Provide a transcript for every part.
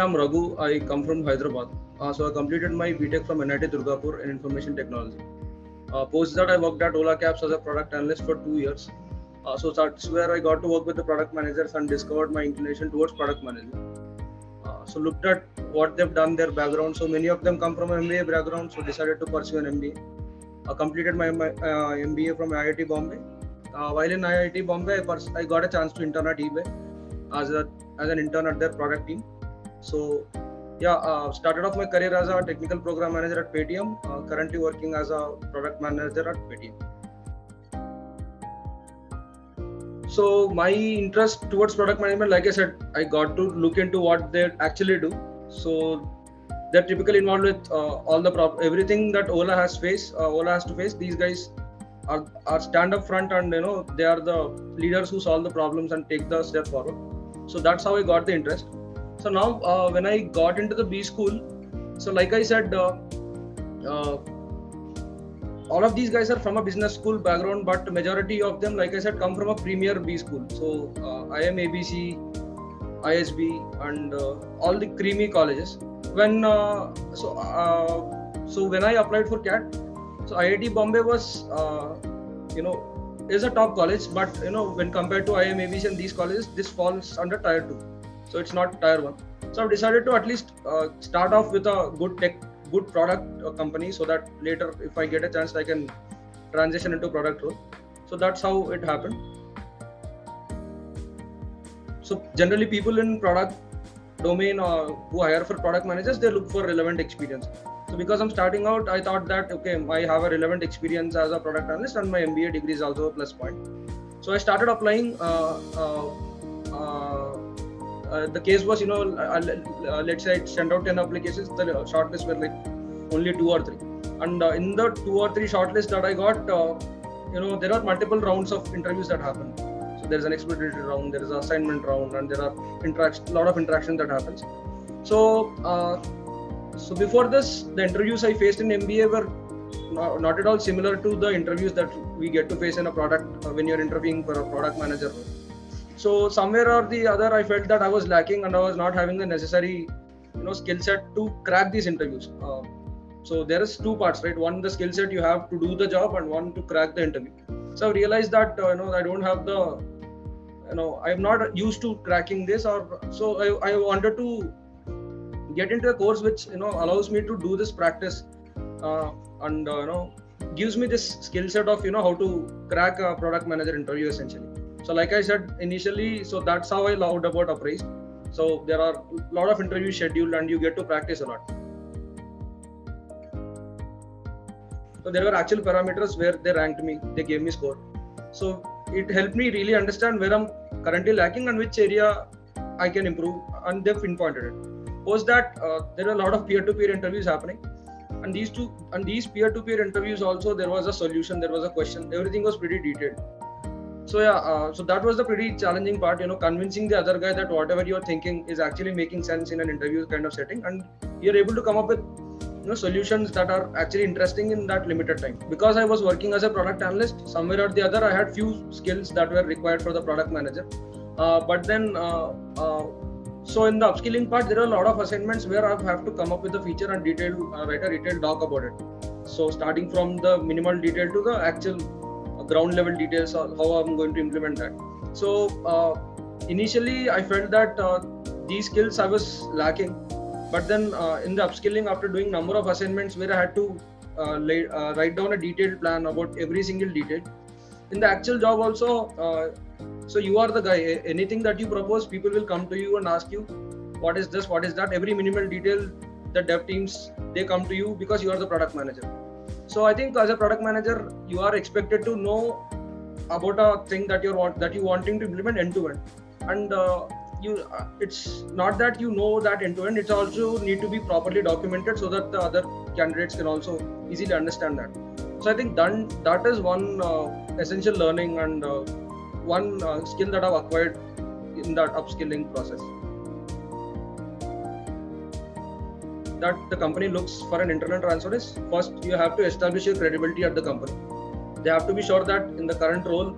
I'm Raghu. I come from Hyderabad. So I completed my BTech from NIT Durgapur in Information Technology. Post that, I worked at Ola Cabs as a product analyst for 2 years. So that's where I got to work with the product managers and discovered my inclination towards product management. So looked at what they've done, their background. So many of them come from an MBA background, so decided to pursue an MBA. Completed my MBA from IIT Bombay. While in IIT Bombay, I got a chance to intern at eBay as an intern at their product team. So started off my career as a technical program manager at Paytm. Currently working as a product manager at Paytm. So my interest towards product management, like I said, I got to look into what they actually do. So they're typically involved with all the everything that Ola has to face. These guys are stand up front, and they are the leaders who solve the problems and take the step forward. So that's how I got the interest. So now when I got into the B school, so like I said, all of these guys are from a business school background, but majority of them, like I said, come from a premier B school. So IIM ABC, ISB, and all the creamy colleges. When so when I applied for CAT, so IIT Bombay was is a top college, but when compared to IIM ABC and these colleges, this falls under tier 2. So it's not tier 1. So I've decided to at least start off with a good product company, so that later if I get a chance I can transition into product role. So that's how it happened. So generally people in product domain who hire for product managers, they look for relevant experience. So because I'm starting out, I thought that I have a relevant experience as a product analyst, and my MBA degree is also a plus point. So I started applying. The case was, let's say I sent out 10 applications, the shortlist were like only 2 or 3. And in the 2 or 3 shortlist that I got, there are multiple rounds of interviews that happen. So there's an exploratory round, there is an assignment round, and there are a lot of interaction that happens. So before this, the interviews I faced in MBA were not at all similar to the interviews that we get to face in a product when you're interviewing for a product manager role. So somewhere or the other, I felt that I was lacking and I was not having the necessary, skill set to crack these interviews. So there is 2 parts, right? One, the skill set you have to do the job, and one to crack the interview. So I realized that I don't have the, I'm not used to cracking this, so I wanted to get into a course which allows me to do this practice and gives me this skill set of how to crack a product manager interview essentially. So like I said initially, so that's how I loved about Appraised. So there are a lot of interviews scheduled and you get to practice a lot. So there were actual parameters where they ranked me, they gave me score. So it helped me really understand where I'm currently lacking and which area I can improve, and they've pinpointed it. Post that, there are a lot of peer-to-peer interviews happening, and these peer-to-peer interviews also, there was a solution, there was a question, everything was pretty detailed. So so that was the pretty challenging part, convincing the other guy that whatever you're thinking is actually making sense in an interview kind of setting, and you're able to come up with solutions that are actually interesting in that limited time. Because I was working as a product analyst, somewhere or the other I had few skills that were required for the product manager, but then so in the upskilling part, there are a lot of assignments where I have to come up with a feature and write a detailed doc about it. So starting from the minimal detail to the actual ground level details of how I'm going to implement that. So initially I felt that these skills I was lacking, but then in the upskilling, after doing number of assignments where I had to write down a detailed plan about every single detail. In the actual job also, so you are the guy. Anything that you propose, people will come to you and ask you, what is this, what is that? Every minimal detail, the dev teams, they come to you because you are the product manager. So I think as a product manager, you are expected to know about a thing that you're wanting to implement end to end. And it's not that you know that end to end, it's also need to be properly documented so that the other candidates can also easily understand that. So I think that is one essential learning and one skill that I've acquired in that upskilling process. That the company looks for an internal transfer is, first you have to establish your credibility at the company. They have to be sure that in the current role,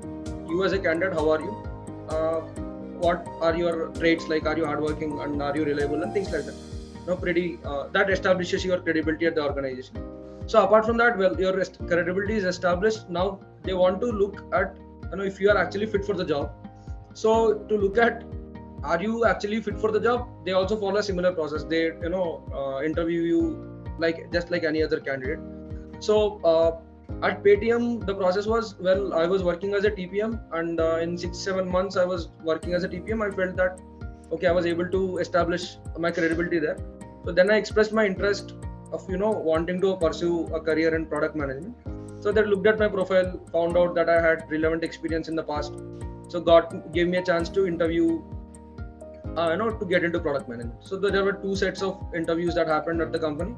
you as a candidate, how are you? what are your traits, like are you hardworking and are you reliable and things like that. Pretty that establishes your credibility at the organization. So apart from that, well, your credibility is established. Now they want to look at if you are actually fit for the job. So to look at are you actually fit for the job, they also follow a similar process. They interview you just like any other candidate. So at Paytm, the process was, well, I was working as a TPM, and in 6-7 months I was working as a TPM. I felt that okay, I was able to establish my credibility there. So then I expressed my interest of wanting to pursue a career in product management. So they looked at my profile, found out that I had relevant experience in the past, so gave me a chance to interview to get into product management. So there were 2 sets of interviews that happened at the company.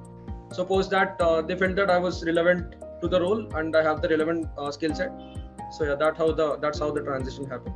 Suppose that they felt that I was relevant to the role and I have the relevant skill set. So yeah, that's how the transition happened.